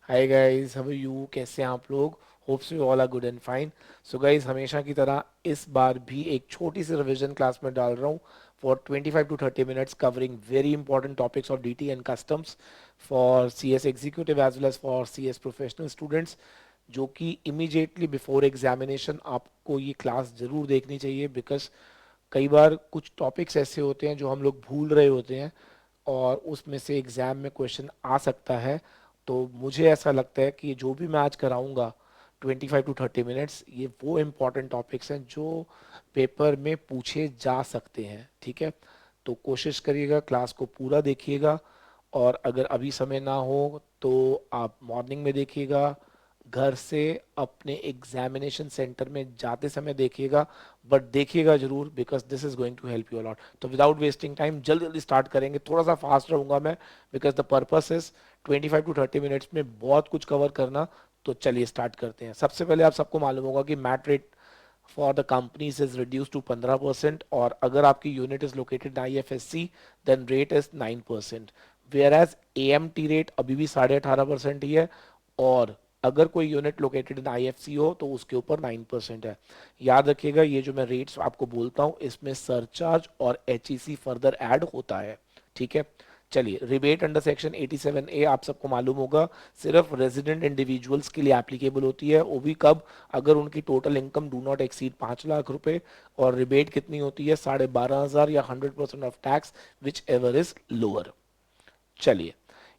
Hi guys, how are you? कैसे हैं आप लोग? Hopes you all are good and fine. So guys, हमेशा की तरह इस बार भी एक छोटी सी रिवीजन क्लास में डाल रहा हूँ for 25 to 30 minutes, covering very important topics of DT and customs for CS executive as well as for CS professional students, जो कि इमीडिएटली बिफोर एग्जामिनेशन आपको ये क्लास जरूर देखनी चाहिए। बिकॉज कई बार कुछ टॉपिक्स ऐसे होते हैं जो हम लोग भूल रहे होते हैं और उसमें से एग्जाम में क्वेश्चन आ सकता है। तो मुझे ऐसा लगता है कि जो भी मैं आज कराऊंगा 25 टू 30 मिनट्स, ये वो इम्पोर्टेंट टॉपिक्स हैं जो पेपर में पूछे जा सकते हैं। ठीक है, तो कोशिश करिएगा, क्लास को पूरा देखिएगा। और अगर अभी समय ना हो तो आप मॉर्निंग में देखिएगा, घर से अपने एग्जामिनेशन सेंटर में जाते समय देखिएगा, बट देखिएगा जरूर, because this is going to help you a lot. तो विदाउट वेस्टिंग टाइम जल्दी जल्दी स्टार्ट करेंगे। थोड़ा सा फास्ट रहूंगा मैं, because the purpose is 25 to 30 minutes में बहुत कुछ कवर करना। तो चलिए स्टार्ट करते हैं। सबसे पहले आप सबको मालूम होगा कि MAT rate for the companies is reduce to 15%, और अगर आपकी unit is located in IFSC then rate is 9%। Whereas AMT rate अभी भी 18.5% ही है, और अगर कोई यूनिट लोकेटेड इन IFC हो तो उसके ऊपर 9% है। याद रखिएगा, ये जो मैं रेट्स आपको बोलता हूँ इसमें सरचार्ज और HEC फर्दर ऐड होता है। ठीक है, चलिए। रिबेट अंडर सेक्शन 87A आप सबको मालूम होगा, सिर्फ रेजिडेंट इंडिविजुअल्स के लिए एप्लीकेबल होती है। वो भी कब? अगर उनकी total income do not exceed 5 lakh रुपए। और रिबेट कितनी होती है? 12,500 या 100% of tax, which ever is lower. चलिए,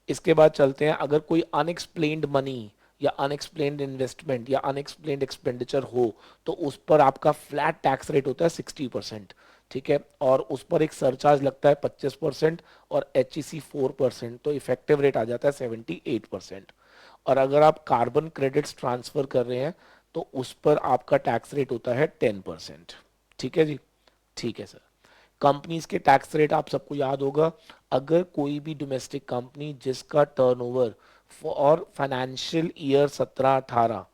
इसके बाद चलते हैं। अगर कोई अनएक्सप्लेन्ड मनी या अनएक्सप्लेन्ड इन्वेस्टमेंट या अनएक्सप्लेन्ड एक्सपेंडिचर हो तो उस पर आपका फ्लैट टैक्स रेट होता है 60%। ठीक है, और उस पर एक सरचार्ज लगता है 25% और HEC 4%, तो इफेक्टिव रेट आ जाता है 78%। और अगर आप कार्बन क्रेडिट्स ट्रांसफर कर रहे हैं तो उस पर आपका टैक्स रेट होता है 10%। ठीक है जी, ठीक है सर। कंपनीज के टैक्स रेट आप सबको याद होगा। अगर कोई भी डोमेस्टिक कंपनी जिसका टर्नओवर फॉर फाइनेंशियल ईयर 17-18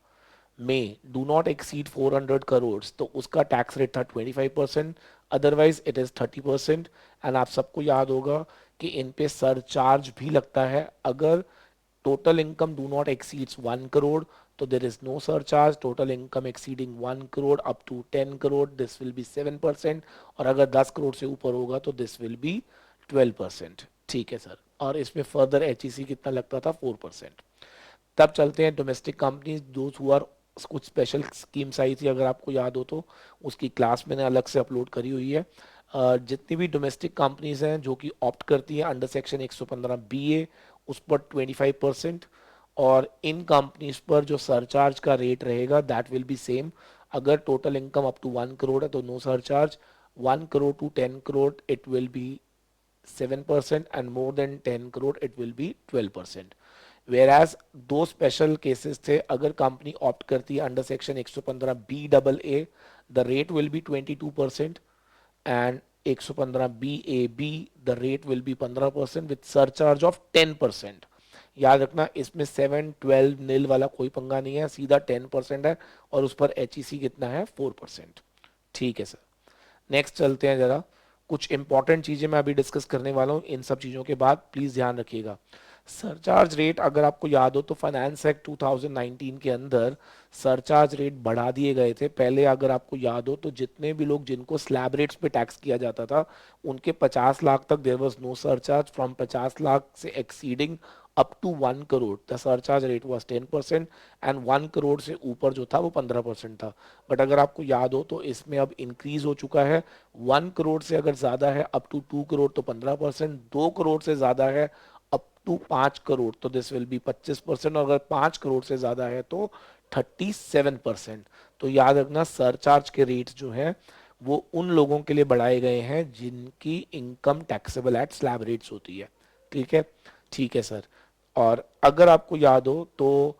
में डू नॉट एक्सीड 400 करोड़, तो उसका टैक्स रेट था 25%, अदरवाइज इट इज 30%। एंड आप सबको याद होगा कि इन पे सरचार्ज भी लगता है। अगर total income do not exceeds 1 crore, so there is no surcharge. Total income exceeding 1 crore up to 10 crore, this will be 7%, और अगर 10 करोड़ से ऊपर होगा तो this will be 12%। ठीक है सर, और इसमें फर्दर HEC कितना लगता था? 4%। तब चलते हैं domestic companies those who are, कुछ स्पेशल स्कीम्स आई थी अगर आपको याद हो तो, उसकी क्लास मैंने अलग से अपलोड करी हुई है। जितनी भी डोमेस्टिक कंपनीज हैं जो कि ऑप्ट करती हैं अंडर सेक्शन 115BA, उस पर 25%। और इन कंपनीज पर जो सरचार्ज का रेट रहेगा दैट विल बी सेम। अगर total income up to 1 crore है तो no surcharge, 1 crore to 10 crore it will be 7%, and more than 10 crore it will be 12%। Whereas दो स्पेशल केसेस थे, अगर कंपनी ऑप्ट करती है under section 115BAA, the rate will be 22%, and 115BAB the rate will be 15% with surcharge of 10%। याद रखना, इसमें 7-12 वाला कोई पंगा नहीं है, सीधा 10% है, और उस पर HEC कितना है? 4%। ठीक है सर, नेक्स्ट चलते हैं जरा। कुछ इंपॉर्टेंट चीजें मैं अभी डिस्कस करने वाला हूँ, इन सब चीजों के बाद प्लीज ध्यान रखिएगा। सरचार्ज रेट अगर आपको याद हो तो फाइनेंस एक्ट 2019 के अंदर सरचार्ज रेट बढ़ा दिए गए थे। पहले अगर आपको याद हो तो जितने भी लोग जिनको स्लैब रेट्स पे टैक्स किया जाता था उनके 50 लाख तक there was no surcharge, from 50 lakh से exceeding up to 1 crore the surcharge rate was 10%, and 1 crore से ऊपर जो था वो 15% था। बट अगर आपको याद हो तो इसमें अब इंक्रीज हो चुका है। 1 करोड़ से अगर ज्यादा है अप टू 2 करोड़ तो 15%, 2 करोड़ से ज्यादा है अप टू 5 करोड़ तो दिस विल बी 25%, और अगर 5 करोड़ से ज्यादा है तो 37%। तो याद रखना, सरचार्ज के रेट्स जो हैं वो उन लोगों के लिए बढ़ाए गए हैं जिनकी income taxable at slab rates होती है। ठीक है, ठीक है सर। और अगर आपको याद हो तो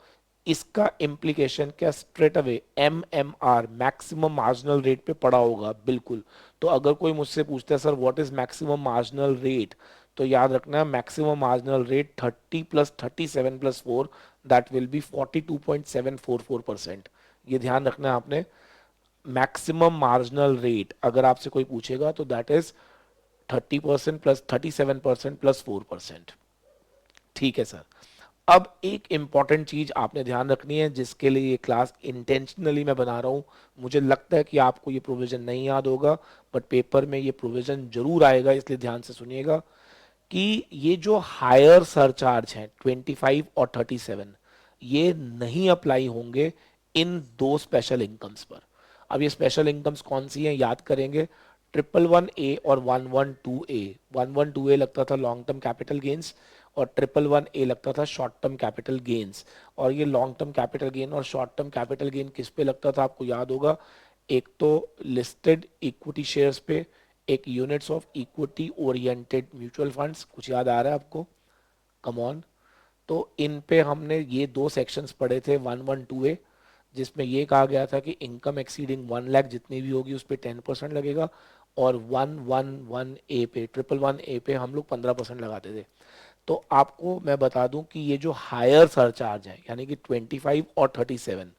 इसका इम्प्लीकेशन क्या straight away MMR, maximum marginal rate पे पड़ा होगा? बिल्कुल। तो अगर कोई मुझसे पूछता है sir what is maximum marginal rate, तो याद रखना maximum marginal rate 30 plus 37 plus 4 that will B 42.744%। ये ध्यान रखना है आपने। मैक्सिमम मार्जिनल रेट अगर आपसे कोई पूछेगा तो दैट इज 30% प्लस 37% प्लस 4%। ठीक है सर। अब एक इम्पॉर्टेंट चीज आपने ध्यान रखनी है, जिसके लिए ये क्लास इंटेंशनली मैं बना रहा हूँ। मुझे लगता है कि आपको ये प्रोविजन नहीं याद होगा, बट पेपर में ये प्रोविजन जरूर आएगा, इसलिए ध्यान से सुनिएगा कि ये जो हायर सरचार्ज है 25 और 37, ये नहीं अप्लाई होंगे इन दो स्पेशल इनकम्स पर। अब ये स्पेशल इनकम्स कौन सी हैं याद करेंगे। 111A और 112A। 112A लगता था लॉन्ग टर्म कैपिटल गेन्स और 111A लगता था शॉर्ट टर्म कैपिटल गेन्स। और ये लॉन्ग टर्म कैपिटल गेन और शॉर्ट टर्म कैपिटल गेन किस पे लगता था आपको याद होगा। एक तो लिस्टेड इक्विटी शेयर्स पे, एक units of equity oriented mutual funds. कुछ याद आ रहा है आपको? Come on. तो इन पे हमने ये दो सेक्शंस पढ़े थे 112A, जिसमें ये कहा गया था कि इनकम एक्सीडिंग 1 लाख जितनी भी होगी उस पर 10% लगेगा, और 111A पे 111A पे हम लोग 15% लगाते थे। तो आपको मैं बता दूं कि ये जो हायर सरचार्ज है यानी कि 25 और 37,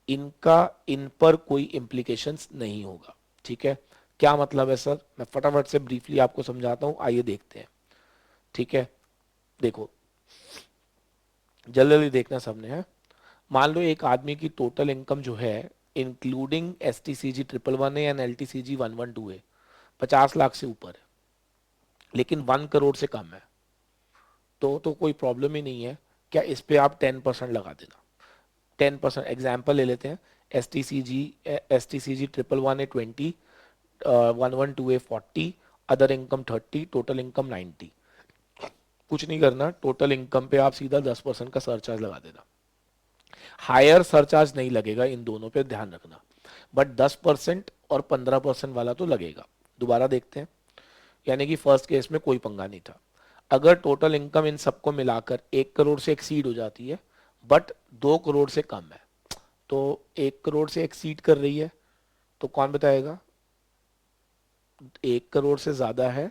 इनका इन पर कोई इम्प्लीकेशंस नहीं होगा। ठीक है, क्या मतलब है सर? मैं फटाफट से ब्रीफली आपको समझाता हूं, आइए देखते हैं। ठीक है, देखो जल्दी जल्दी देखना सबने है। मान लो एक आदमी की टोटल इनकम जो है including S T C G 111A and L T C G 112A 50 lakh से ऊपर है, लेकिन 1 करोड़ से कम है, तो कोई प्रॉब्लम ही नहीं है। क्या इस पे आप 10% लगा देना। 10% एग्जाम्पल ले लेते हैं। S T C G 111A 20, 112A 40, other income 30, total income 90। कुछ नहीं करना, टोटल इनकम पे आप सीधा 10% का सरचार्ज लगा देना। हायर सरचार्ज नहीं लगेगा इन दोनों पे, ध्यान रखना, बट 10% और 15% वाला तो लगेगा। दोबारा देखते हैं। यानी कि फर्स्ट केस में कोई पंगा नहीं था। अगर टोटल इनकम इन सबको मिलाकर 1 करोड़ से एक्सीड हो जाती है, बट 2 करोड़ से कम है, तो 1 करोड़ से एक्सीड कर रही है तो कौन बताएगा? 1 करोड़ से ज्यादा है,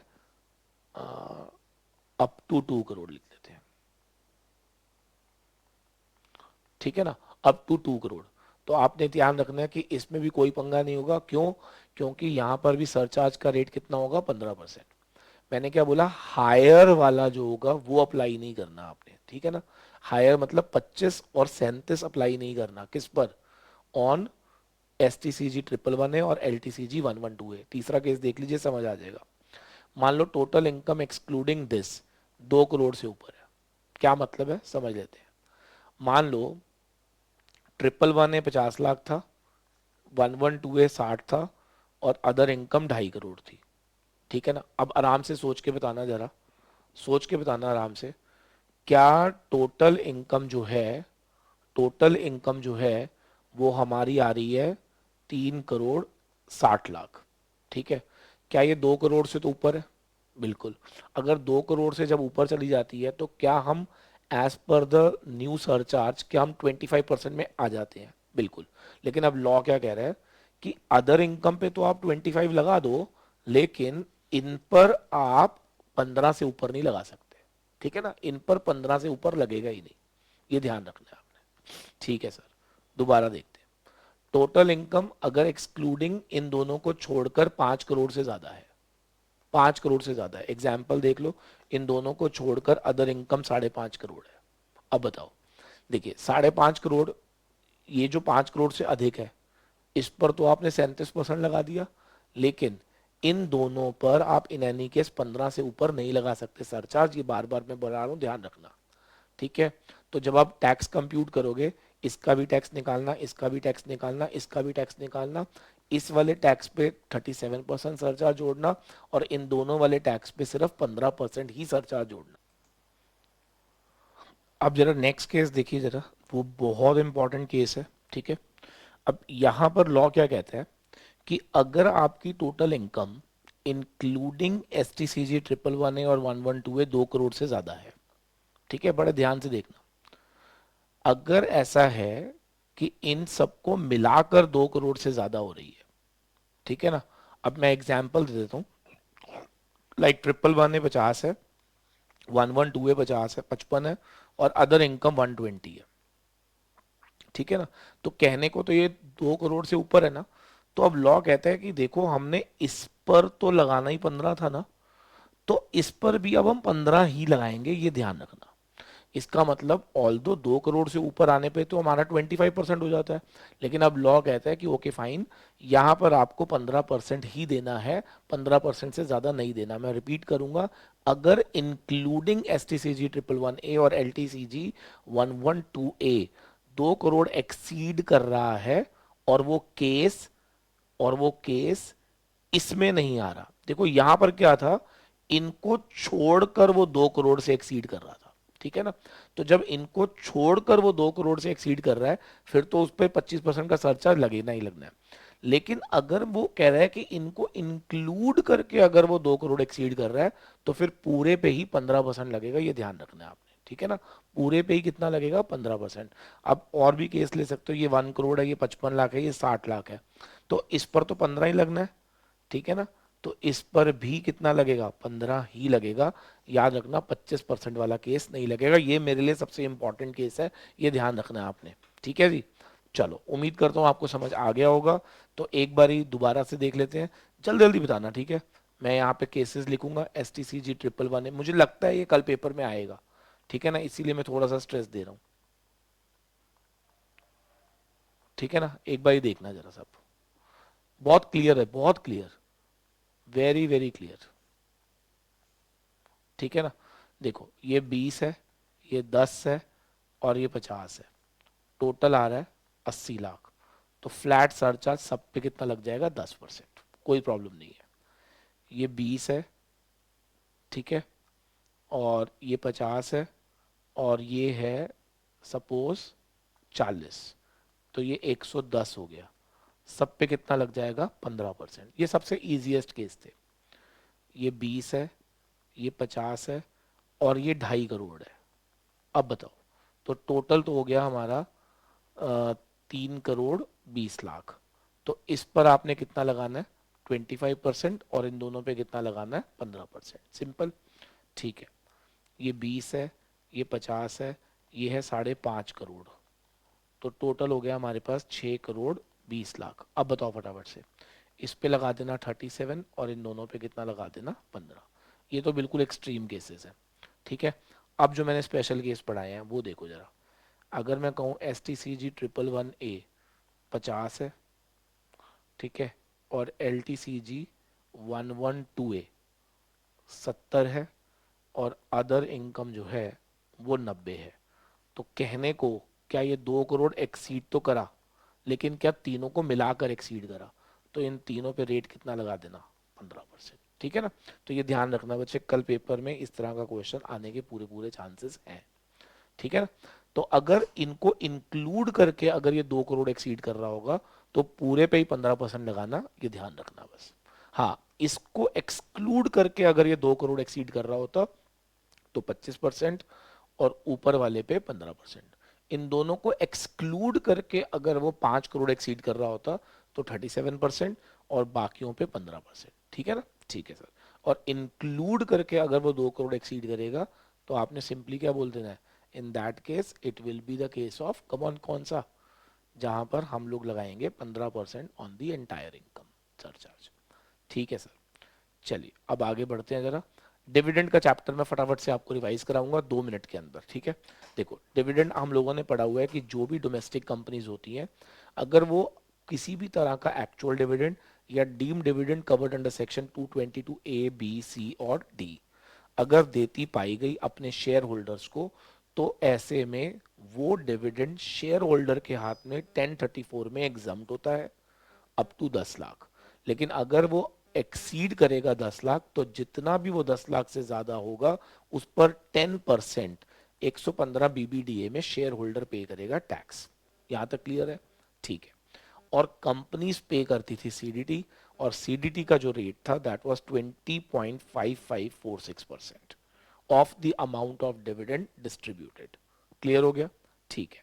अप टू 2 करोड़ लिख देते हैं। ठीक है ना, अप टू 2 करोड़। तो आपने ध्यान रखना है कि इसमें भी कोई पंगा नहीं होगा। क्यों? क्योंकि यहां पर भी सरचार्ज का रेट कितना होगा? 15%। मैंने क्या बोला? हायर वाला जो होगा वो अप्लाई नहीं करना आपने। ठीक है ना, हायर मतलब 25 और 37 अप्लाई नहीं करना। किस पर? On S T C G 111A और L T C G 112A। तीसरा केस देख लीजिए, समझ आ जाएगा। मान लो total income excluding this 2 crore से ऊपर है। क्या मतलब है समझ लेते हैं। मान लो 111A 50 लाख था, 112A 60 था, और अदर इनकम 2.5 करोड़ थी। ठीक है ना, अब आराम से सोच के बताना, जरा सोच के बताना आराम से। क्या टोटल इनकम जो है, टोटल इनकम जो है वो हमारी आ रही है 3 करोड़ 60 लाख। ठीक है, क्या ये 2 करोड़ से तो ऊपर है? बिल्कुल। अगर 2 करोड़ से जब ऊपर चली जाती है तो क्या हम as per the new surcharge क्या हम 25% में आ जाते हैं? बिल्कुल। लेकिन अब लॉ क्या कह रहा है कि अदर इनकम पे तो आप 25 लगा दो, लेकिन इन पर आप 15 से ऊपर नहीं लगा सकते। ठीक है ना, इन पर 15 से ऊपर लगेगा ही नहीं, ये ध्यान रखना है आपने। ठीक है सर, दोबारा देखते हैं। टोटल इनकम अगर एक्सक्लूडिंग इन दोनों को छोड़कर 5 करोड़ से ज्यादा है, 5 करोड़ से ज्यादा है, एग्जाम्पल देख लो, इन दोनों को छोड़कर अदर इनकम 5.5 करोड़ है। अब बताओ, देखिए 5.5 करोड़, ये जो 5 करोड़ से अधिक है इस पर तो आपने 37% लगा दिया, लेकिन इन दोनों पर आप इन एनी केस 15 से ऊपर नहीं लगा सकते सरचार्ज। ये बार बार मैं बता रहा हूं, ध्यान रखना। ठीक है, तो जब आप टैक्स कंप्यूट करोगे, इसका भी टैक्स निकालना, इसका भी टैक्स निकालना, इसका भी टैक्स निकालना, इस वाले टैक्स पे 37% सरचार्ज जोड़ना, और इन दोनों वाले टैक्स पे सिर्फ 15% ही सरचार्ज जोड़ना। अब जरा नेक्स्ट केस देखिए जरा, वो बहुत इंपॉर्टेंट केस है। ठीक है, अब यहां पर लॉ क्या कहता है कि अगर आपकी total income including S T C G 111A और 112A 2 करोड़ से ज्यादा है। ठीक है, बड़े ध्यान से देखना। अगर ऐसा है कि इन सबको मिलाकर 2 करोड़ से ज्यादा हो रही है, ठीक है ना, अब मैं एग्जाम्पल दे देता हूँ। लाइक 111A 50 है, 112A 50 है, 55 है, और अदर इनकम 120 है। ठीक है ना, तो कहने को तो ये 2 करोड़ से ऊपर है ना। तो अब लॉ कहता है कि देखो हमने इस पर तो लगाना ही 15 था ना, तो इस पर भी अब हम 15 ही लगाएंगे, ये ध्यान रखना। इसका मतलब ऑल दो 2 करोड़ से ऊपर आने पे तो हमारा 25% हो जाता है, लेकिन अब लॉ कहता है कि ओके फाइन, यहाँ पर आपको 15% ही देना है, 15% से ज्यादा नहीं देना। मैं रिपीट करूंगा, अगर including S T C G 111A और L T C G 112A 2 crore exceed कर रहा है और वो केस इसमें नहीं आ रहा। देखो यहां पर क्या था, इनको छोड़कर वो 2 करोड़ से एक्सीड कर रहा था, ठीक है ना। तो जब इनको छोड़कर वो 2 करोड़ से एक्सीड कर रहा है, फिर तो उस पर 25% का सरचार्ज लगेना ही लगना है। लेकिन अगर वो कह रहा है कि इनको इंक्लूड करके अगर वो 2 करोड़ एक्सीड कर रहा है, तो फिर पूरे पे ही 15% लगेगा, ये ध्यान रखना है आपने, ठीक है ना। पूरे पे ही कितना लगेगा, 15%। अब और भी केस ले सकते हो, ये 1 करोड़ है, ये 55 लाख है, ये 60 लाख है, तो इस पर तो 15 ही लगना है, ठीक है ना। तो इस पर भी कितना लगेगा, 15 ही लगेगा। याद रखना 25% वाला केस नहीं लगेगा, ये मेरे लिए सबसे इंपॉर्टेंट केस है, ये ध्यान रखना है आपने, ठीक है जी। चलो उम्मीद करता हूँ आपको समझ आ गया होगा। तो एक बार ही दोबारा से देख लेते हैं, जल्दी जल्दी बताना, ठीक है। मैं यहाँ पे केसेस लिखूंगा, S T C G 111A, मुझे लगता है ये कल पेपर में आएगा, ठीक है ना, इसीलिए मैं थोड़ा सा स्ट्रेस दे रहा हूँ, ठीक है ना। एक बार ही देखना जरा सब, बहुत क्लियर है, बहुत क्लियर, वेरी वेरी क्लियर, ठीक है ना। देखो ये 20 है, ये 10 है, और ये 50 है, टोटल आ रहा है 80 लाख। तो फ्लैट सरचार्ज सब पे कितना लग जाएगा, 10%, कोई प्रॉब्लम नहीं है। ये 20 है, ठीक है, और ये 50 है, और ये है सपोज 40, तो ये 110 हो गया। सब पे कितना लग जाएगा, 15%। ये सबसे इजीएस्ट केस थे। ये 20 है, ये 50 है, और ये 2.5 करोड़ है। अब बताओ, तो टोटल तो हो गया हमारा 3 करोड़ 20 लाख। तो इस पर आपने कितना लगाना है, 25%, और इन दोनों पे कितना लगाना है, 15%, सिंपल, ठीक है। ये 20 है, ये 50 है, ये है 5.5 करोड़। तो टोटल हो गया हमारे पास 6 करोड़ 20 लाख। अब बताओ फटाफट से, इस पे लगा देना 37, और इन दोनों पे कितना लगा देना, 15। ये तो बिल्कुल एक्सट्रीम केसेस है, ठीक है। अब जो मैंने स्पेशल केस पढ़ाए हैं वो देखो जरा। अगर मैं कहूँ S T C G 111A 50 है, ठीक है, और L T C G 112A 70 है, और अदर इनकम जो है वो 90 है, तो कहने को क्या ये 2 करोड़ एक्सीड तो करा, लेकिन क्या तीनों को मिलाकर एक्सीड करा, तो इन तीनों पे रेट कितना लगा देना, 15%, ठीक है ना। तो ये ध्यान रखना बच्चे, कल पेपर में इस तरह का क्वेश्चन आने के पूरे पूरे चांसेस हैं, ठीक है ना। तो अगर इनको इंक्लूड करके अगर ये 2 करोड़ एक्सीड कर रहा होगा, तो पूरे पे ही 15% लगाना, ये ध्यान रखना बस। हाँ, इसको एक्सक्लूड करके अगर ये 2 करोड़ एक्सीड कर रहा होता तो 25%, और ऊपर वाले पे 15%। इन दोनों को एक्सक्लूड करके अगर वो 5 करोड़ एक्सीड कर रहा होता तो 37%, और बाकियों पे 15%, ठीक है ना, ठीक है सर। और इंक्लूड करके अगर वो 2 करोड़ एक्सीड करेगा, तो आपने सिंपली क्या बोल देना है, in that case it will be the case of, come on, कौन सा, जहां पर हम लोग लगाएंगे 15% on the entire income surcharge, ठीक है सर। चलिए अब आगे बढ़ते हैं जरा। डिविडेंड का चैप्टर मैं फटाफट से आपको रिवाइज कराऊंगा 2 मिनट के अंदर, ठीक है। देखो डिविडेंड हम लोगों ने पढ़ा हुआ है कि जो भी डोमेस्टिक कंपनीज होती हैं, अगर वो किसी भी तरह का एक्चुअल डिविडेंड या deem dividend covered under section 222A B C और डी अगर देती पाई गई अपने शेयर होल्डर्स को, तो ऐसे में वो डिविडेंड शेयर होल्डर के हाथ में 1034 में एग्जम्प्ट होता है, अप टू 10 लाख। लेकिन अगर वो एक्सीड करेगा 10 लाख, तो जितना भी वो 10 लाख से ज्यादा होगा, उस पर 10% 115 BBDA में शेयर होल्डर पे करेगा टैक्स। यहां तक क्लियर है, ठीक है। और कंपनीज पे करती थी सीडीटी, और सीडीटी का जो रेट था that was 20.5546% of the amount of dividend distributed. Clear हो गया, ठीक है।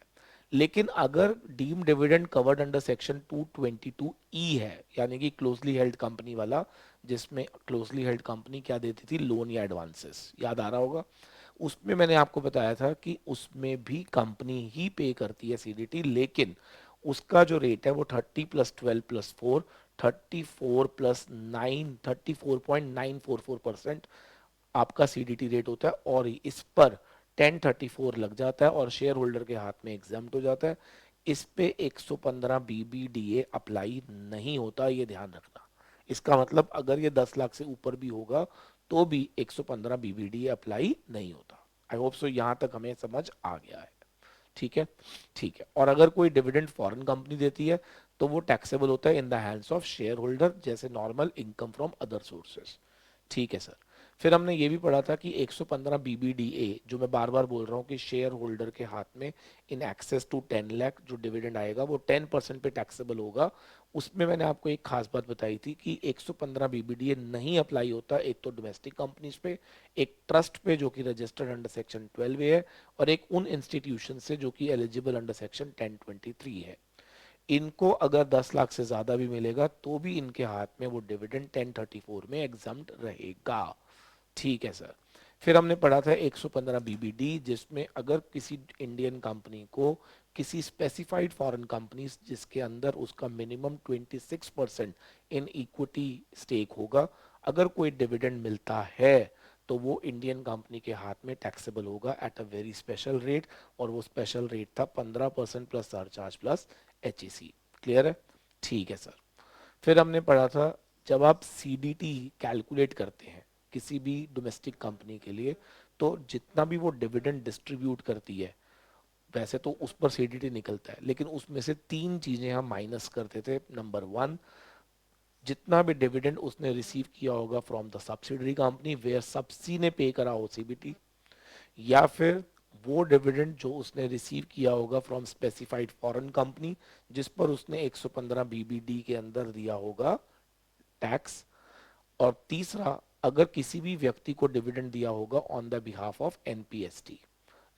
लेकिन अगर deem dividend covered under section 222E है, यानी कि क्लोजली हेल्ड कंपनी वाला, जिसमें क्लोजली हेल्ड कंपनी क्या देती थी, लोन या एडवांसेस, याद आ रहा होगा। उसमें मैंने आपको बताया था कि उसमें भी कंपनी ही पे करती है सीडीटी, लेकिन उसका जो रेट है वो 30+12+4, 34+9, 34.944% आपका सीडीटी रेट होता है, और इस पर 1034 लग जाता है और शेयर होल्डर के हाथ में एग्जाम्प्ट हो जाता है। इस पे 115 बीबीडीए अप्लाई नहीं होता, ये ध्यान रखना। इसका मतलब अगर ये 10 लाख से ऊपर भी होगा तो भी 115 बीबीडीए अप्लाई नहीं होता। आई होप सो यहाँ तक हमें समझ आ गया है। ठीक है, ठीक है। और अगर कोई डिविडेंड फॉरेन कंपनी देती है तो वो टैक्सेबल होता है in the hands of shareholder, जैसे normal income from other sources. ठीक है सर। फिर हमने ये भी पढ़ा था कि 115 बीबीडीए, जो मैं बार बार बोल रहा हूँ कि शेयर होल्डर के हाथ में इन एक्सेस टू 10 लाख जो डिविडेंड आएगा वो 10% पे टैक्सेबल होगा। उसमें मैंने आपको एक खास बात बताई थी कि 115 बीबीडीए नहीं अप्लाई होता, एक तो डोमेस्टिक कंपनीज पे, एक ट्रस्ट पे जो कि रजिस्टर्ड अंडर सेक्शन 12 है, और एक उन इंस्टीट्यूशन से जो कि एलिजिबल अंडर सेक्शन 1023 है। इनको अगर 10 लाख से ज्यादा भी मिलेगा तो भी इनके हाथ में वो डिविडेंड 1034 में एग्जाम्प्ट रहेगा। ठीक है सर। फिर हमने पढ़ा था 115 बीबीडी, जिसमें अगर किसी इंडियन कंपनी को किसी स्पेसिफाइड फॉरेन कंपनीज जिसके अंदर उसका मिनिमम 26% इन इक्विटी स्टेक होगा, अगर कोई डिविडेंड मिलता है तो वो इंडियन कंपनी के हाथ में टैक्सेबल होगा at a very special rate, और वो स्पेशल रेट था 15% plus surcharge plus HEC. Clear है? ठीक है सर। फिर हमने पढ़ा था जब आप सीडीटी कैलकुलेट करते हैं किसी भी डोमेस्टिक कंपनी के लिए, तो जितना भी वो डिविडेंड डिस्ट्रीब्यूट करती है वैसे तो उस पर सीडीटी निकलता है, लेकिन उसमें से तीन चीजें हम माइनस करते थे। नंबर वन, जितना भी डिविडेंड उसने रिसीव किया होगा from the subsidiary company where सब्सी ने पे करा हो सीबीटी, या फिर वो डिविडेंड जो उसने रिसीव किया होगा फ्रॉम स्पेसिफाइड फॉरेन कंपनी जिस पर उसने 115 बीबीडी के अंदर दिया होगा टैक्स, और तीसरा, अगर किसी भी व्यक्ति को डिविडेंड दिया होगा on the behalf of NPST,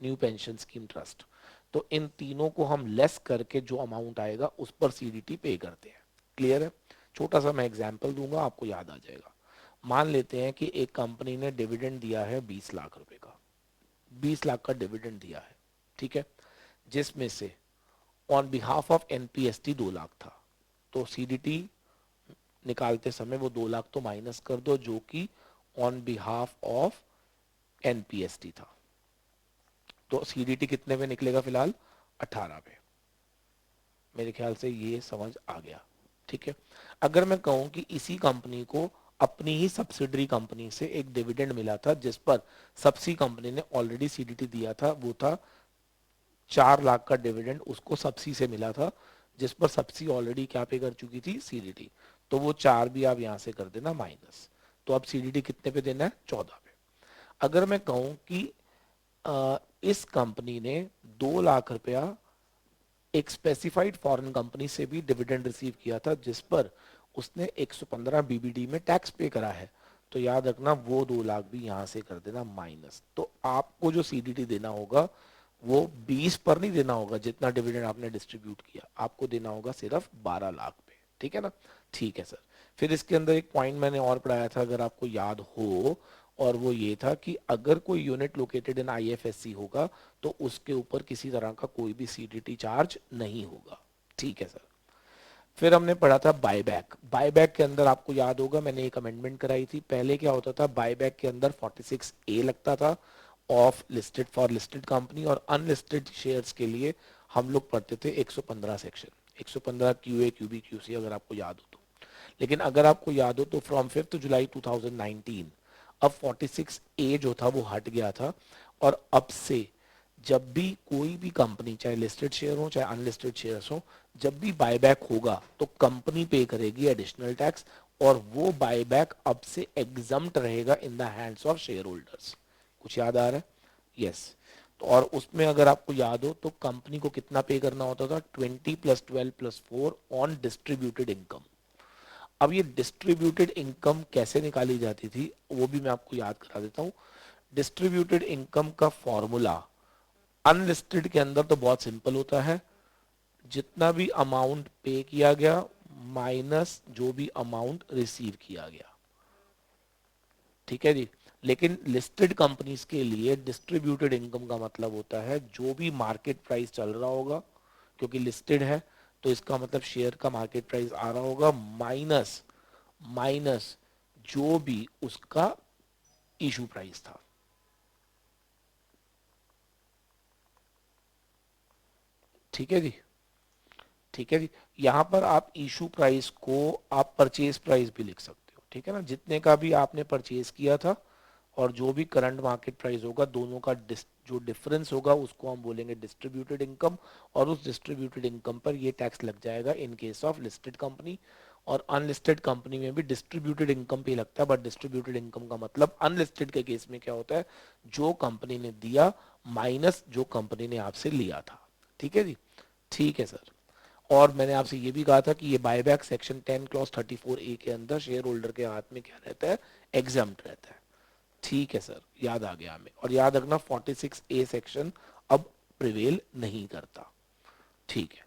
new pension scheme trust. तो इन तीनों को हम लेस करके जो अमाउंट आएगा उस पर सीडीटी पे करते हैं। क्लियर है? छोटा सा मैं एग्जांपल दूंगा, आपको याद आ जाएगा। मान लेते हैं कि एक कंपनी ने डिविडेंड दिया है 20 लाख रुपए का, 20 लाख का डिविडेंड दिया है, ठीक है, जिसमें से on behalf of NPST 2 lakh था। तो सीडीटी निकालते समय वो 2 लाख तो माइनस कर दो जो कि ऑन बिहाफ ऑफ एनपीएसटी था। तो सीडीटी कितने पे निकलेगा फिलहाल? 18 पे। मेरे ख्याल से ये समझ आ गया। ठीक है। अगर मैं कहूं कि इसी कंपनी को अपनी ही सब्सिडरी कंपनी से एक डिविडेंड मिला था जिस पर सबसी कंपनी ने ऑलरेडी सीडीटी दिया था, वो था 4 लाख का डिविडेंड उसको सबसी से मिला था जिस पर सबसी ऑलरेडी क्या पे कर चुकी थी? सीडीटी। तो वो 4 भी आप यहां से कर देना माइनस। तो अब सीडीटी कितने पे देना है? 14 पे। अगर मैं कहूं कि इस कंपनी ने 2 लाख रुपया एक स्पेसिफाइड फॉरेन कंपनी से भी डिविडेंड रिसीव किया था जिस पर उसने 115 बीबीडी में टैक्स पे करा है, तो याद रखना वो 2 लाख भी यहां से कर देना माइनस। तो आपको जो सीडीटी देना होगा वो 20 पर नहीं देना होगा जितना डिविडेंड आपने डिस्ट्रीब्यूट किया, आपको देना होगा सिर्फ 12 लाख पे। ठीक है ना? ठीक है सर। फिर इसके अंदर एक पॉइंट मैंने और पढ़ाया था अगर आपको याद हो, और वो ये था कि अगर कोई यूनिट लोकेटेड इन आईएफएससी होगा तो उसके ऊपर किसी तरह का कोई भी सीडीटी चार्ज नहीं होगा। ठीक है सर। फिर हमने पढ़ा था बायबैक। बायबैक के अंदर आपको याद होगा मैंने एक अमेंडमेंट कराई थी। पहले क्या होता था, बायबैक के अंदर 46A लगता था of listed for listed company, और अनलिस्टेड शेयर्स के लिए हम लोग पढ़ते थे 115 सेक्शन, 115 क्यूए क्यूबी क्यूसी अगर आपको याद हो तो। लेकिन अगर आपको याद हो तो फ्रॉम 5 जुलाई 2019 अब 46A जो था वो हट गया था, और अब से जब भी कोई भी कंपनी चाहे लिस्टेड शेयर हो चाहे अनलिस्टेड शेयर्स हो, जब भी बायबैक होगा तो कंपनी पे करेगी एडिशनल टैक्स, और वो बायबैक अब से एग्जम्प्ट रहेगा इन the hands of share holders. कुछ याद आ रहा है? यस। तो और उसमें अगर आपको याद हो तो कंपनी को कितना पे करना होता था? 20 + 12 + 4 ऑन डिस्ट्रीब्यूटेड इनकम। अब ये डिस्ट्रीब्यूटेड इनकम कैसे निकाली जाती थी वो भी मैं आपको याद करा देता हूं। डिस्ट्रीब्यूटेड इनकम का फॉर्मूला अनलिस्टेड के अंदर तो बहुत सिंपल होता है, जितना भी अमाउंट पे किया गया माइनस जो भी अमाउंट रिसीव किया गया। ठीक है जी। लेकिन लिस्टेड कंपनीज के लिए डिस्ट्रीब्यूटेड इनकम का मतलब होता है जो भी मार्केट प्राइस चल रहा होगा, क्योंकि लिस्टेड है तो इसका मतलब शेयर का मार्केट प्राइस आ रहा होगा, माइनस माइनस जो भी उसका इशू प्राइस था। ठीक है जी, ठीक है जी। यहाँ पर आप इशू प्राइस को आप परचेज प्राइस भी लिख सकते हो, ठीक है ना, जितने का भी आपने परचेज किया था और जो भी करंट मार्केट प्राइस होगा दोनों का जो डिफरेंस होगा उसको हम बोलेंगे डिस्ट्रीब्यूटेड इनकम, और उस डिस्ट्रीब्यूटेड इनकम पर ये टैक्स लग जाएगा in case of listed company. और अनलिस्टेड कंपनी में भी डिस्ट्रीब्यूटेड इनकम पे लगता है, बट डिस्ट्रीब्यूटेड इनकम का मतलब अनलिस्टेड के केस में क्या होता है, जो कंपनी ने दिया माइनस जो कंपनी ने आपसे लिया था। ठीक है जी, ठीक है सर। और मैंने आपसे ये भी कहा था कि ये बायबैक सेक्शन 10 क्लॉज 34A के अंदर शेयर होल्डर के हाथ में क्या रहता है, एग्जाम्प्ट रहता है। ठीक है सर, याद आ गया हमें। और याद रखना 46A सेक्शन अब प्रिवेल नहीं करता। ठीक है,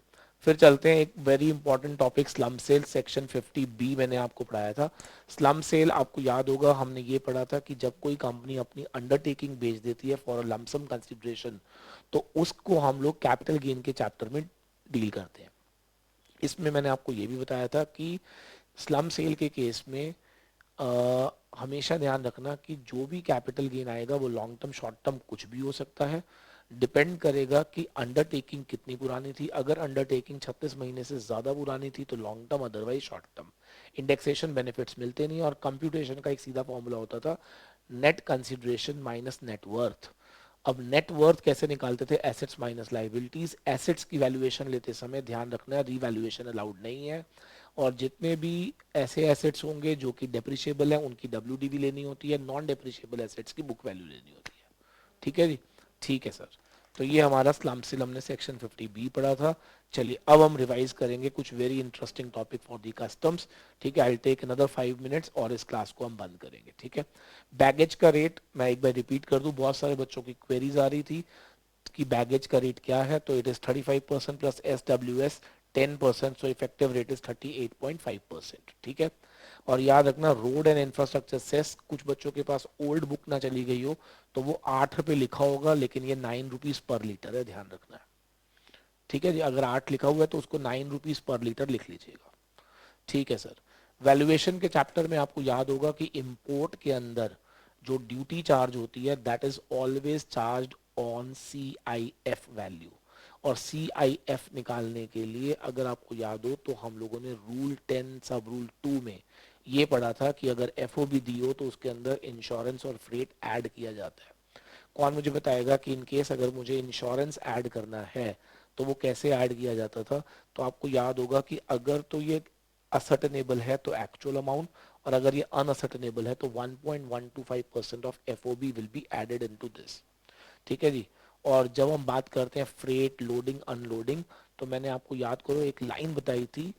फिर चलते हैं एक very important topic slump sale, section 50B मैंने आपको पढ़ाया था। स्लम सेल आपको याद होगा हमने ये पढ़ा था कि जब कोई कंपनी अपनी अंडरटेकिंग बेच देती है फॉर अ लमसम कंसिडरेशन, तो उसको हम लोग कैपिटल गेन के चैप्टर में डील करते हैं। इसमें मैंने आपको ये भी बताया था कि स्लम सेल के केस में हमेशा ध्यान रखना कि जो भी कैपिटल गेन आएगा वो लॉन्ग टर्म शॉर्ट टर्म कुछ भी हो सकता है, डिपेंड करेगा कि अंडरटेकिंग कितनी पुरानी थी। अगर अंडरटेकिंग 36 महीने से ज़्यादा पुरानी थी तो long term, otherwise short term. Indexation benefits मिलते नहीं, और कंप्यूटेशन का एक सीधा फॉर्मूला होता था, net consideration minus net worth. अब नेट वर्थ कैसे निकालते थे, एसेट्स माइनस लाइबिलिटीज। एसेट्स की वैल्यूएशन लेते समय ध्यान रखना रीवैल्यूएशन अलाउड नहीं है, और जितने भी ऐसे एसेट्स होंगे जो कि डेप्रिशिएबल है उनकी डब्ल्यूडीवी लेनी होती है, नॉन डेप्रिशिएबल एसेट्स की बुक वैल्यू लेनी होती है। ठीक है जी, ठीक है सर। तो ये हमारा स्लम सेल हमने सेक्शन 50B पढ़ा था। चलिए अब हम रिवाइज करेंगे कुछ very interesting topic for the customs. ठीक है, आई टेक अनदर 5 मिनट्स और इस क्लास को हम बंद करेंगे। ठीक है, बैगेज का रेट मैं एक बार रिपीट कर दूं, बहुत सारे बच्चों की क्वेरीज आ रही थी कि बैगेज का रेट क्या है। तो it is 35% plus SWS 10%, so effective rate is 38.5%। ठीक है, और याद रखना रोड एंड इंफ्रास्ट्रक्चर सेस, कुछ बच्चों के पास ओल्ड बुक ना चली गई हो तो वो 8 रुपये लिखा होगा, लेकिन ये 9 रुपीज पर लीटर है, ध्यान रखना है। ठीक है जी, अगर 8 लिखा हुआ है तो उसको 9 रुपीज पर लीटर लिख लीजिएगा। ठीक है सर। वैल्यूएशन के चैप्टर में आपको याद होगा कि इंपोर्ट के अंदर जो ड्यूटी चार्ज होती है that is always charge on CIF value. और CIF निकालने के लिए अगर आपको याद हो तो हम लोगों ने रूल 10 सब रूल 2 में ये पढ़ा था कि अगर FOB दी हो तो उसके अंदर इंश्योरेंस और फ्रेट ऐड किया जाता है। कौन मुझे बताएगा कि इन केस अगर मुझे इंश्योरेंस ऐड करना है तो वो कैसे ऐड किया जाता था। तो आपको याद होगा कि अगर तो ये असर्टेनेबल है तो एक्चुअल अमाउंट, और अगर ये अनअसर्टेनेबल है तो 1.125% of FOB will be added into this. ठीक है जी। और जब हम बात करते हैं फ्रेट लोडिंग अनलोडिंग, तो मैंने आपको याद करो एक लाइन बताई थी,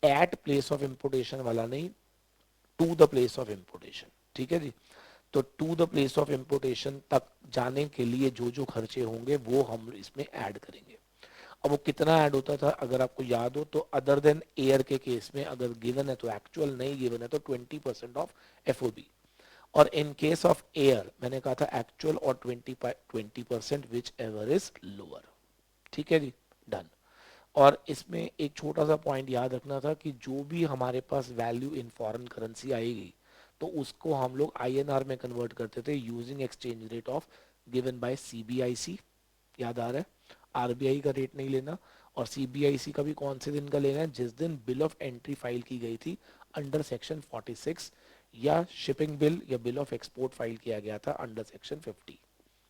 एट प्लेस ऑफ इंपोर्टेशन वाला नहीं, to the place of importation. ठीक है जी, तो to the place of importation तक जाने के लिए जो जो खर्चे होंगे वो हम इसमें ऐड करेंगे। अब वो कितना ऐड होता था अगर आपको याद हो तो, अदर देन एयर के केस में अगर गिवन है तो एक्चुअल, नहीं गिवन है तो 20% ऑफ FOB। और इन केस ऑफ एयर मैंने कहा था एक्चुअल और 20% विच एवर इज लोअर। ठीक है जी, डन। और इसमें एक छोटा सा पॉइंट याद रखना था कि जो भी हमारे पास वैल्यू इन फॉरेन करेंसी आएगी तो उसको हम लोग INR में कन्वर्ट करते थे using exchange rate of given by CBIC। याद आ रहा है, RBI का रेट नहीं लेना। और CBIC का भी कौन से दिन का लेना है, जिस दिन बिल ऑफ एंट्री फाइल की गई थी अंडर सेक्शन 46, या शिपिंग बिल या बिल ऑफ एक्सपोर्ट फाइल किया गया था अंडर सेक्शन 50।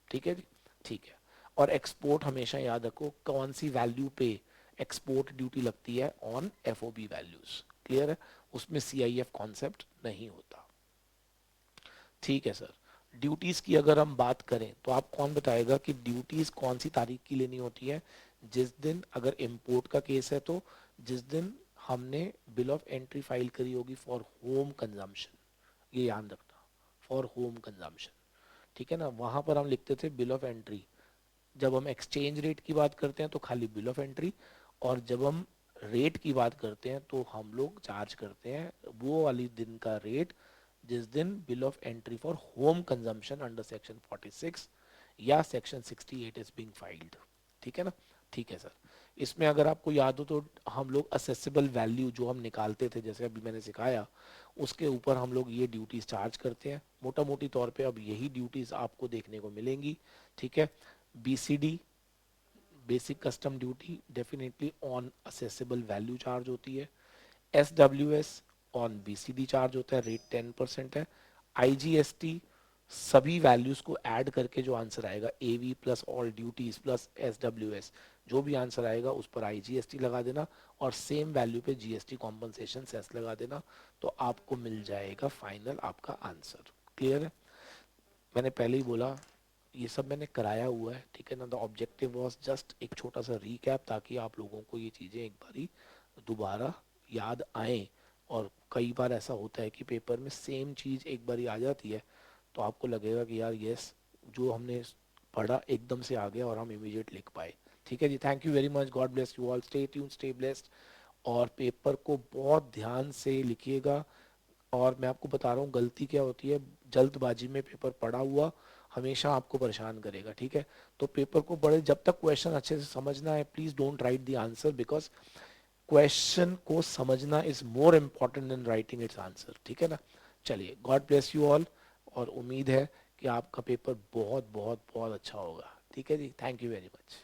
ठीक है जी, ठीक है। और एक्सपोर्ट हमेशा याद रखो कौन सी वैल्यू पे एक्सपोर्ट ड्यूटी लगती है, ऑन FOB वैल्यूज। क्लियर है, उसमें CIF कॉन्सेप्ट नहीं होता। ठीक है सर। ड्यूटीज की अगर हम बात करें तो आप कौन बताएगा कि ड्यूटीज कौन सी तारीख की लेनी होती है, जिस दिन अगर इंपोर्ट का केस है तो जिस दिन हमने बिल ऑफ एंट्री फाइल करी होगी फॉर होम कंजम्पशन। ये याद रखना, फॉर होम कंजम्पशन। ठीक है ना, वहां पर हम लिखते थे बिल ऑफ एंट्री। जब हम एक्सचेंज रेट की बात करते हैं तो खाली बिल ऑफ एंट्री, और जब हम रेट की बात करते हैं तो हम लोग चार्ज करते हैं वो वाली दिन का रेट जिस दिन bill of entry for home consumption under section 46 या सेक्शन 68 इज बीइंग फाइल्ड। ठीक है ना, ठीक है सर। इसमें अगर आपको याद हो तो हम लोग असेसेबल वैल्यू जो हम निकालते थे जैसे अभी मैंने सिखाया, उसके ऊपर हम लोग ये ड्यूटीज चार्ज करते हैं मोटा मोटी तौर पे। अब यही ड्यूटीज आपको देखने को मिलेंगी। ठीक है, BCD basic custom duty definitely on accessible value charge होती है, S W S on BCD charge होता है, रेट 10% है, आईजीएसटी सभी वैल्यूज को ऐड करके जो आंसर आएगा, AV plus all duties plus S W S, जो भी आंसर आएगा उस पर आईजीएसटी लगा देना और सेम वैल्यू पे जीएसटी कॉम्पनसेशन सेस लगा देना, तो आपको मिल जाएगा फाइनल आपका आंसर। क्लियर है? मैंने पहले ही बोला ये सब मैंने कराया हुआ है, ठीक है ना। द ऑब्जेक्टिव वाज जस्ट एक छोटा सा रीकैप, ताकि आप लोगों को ये चीज़ें एक बारी दोबारा याद आए। और कई बार ऐसा होता है कि पेपर में सेम चीज़ एक बारी आ जाती है, तो आपको लगेगा कि यार यस, जो हमने पढ़ा एकदम से आ गया और हम इमीडिएट लिख पाए। ठीक है जी, thank you very much, God bless you all, stay tune, stay blessed. और पेपर को बहुत ध्यान से लिखिएगा। और मैं आपको बता रहा हूँ गलती क्या होती है, जल्दबाजी में पेपर पढ़ा हुआ हमेशा आपको परेशान करेगा। ठीक है, तो पेपर को बड़े, जब तक क्वेश्चन अच्छे से समझना है, please don't write the answer, because question को समझना is more important then writing it's answer. ठीक है ना। चलिए, गॉड ब्लेस यू ऑल, और उम्मीद है कि आपका पेपर बहुत बहुत बहुत अच्छा होगा। ठीक है जी, थैंक यू वेरी मच।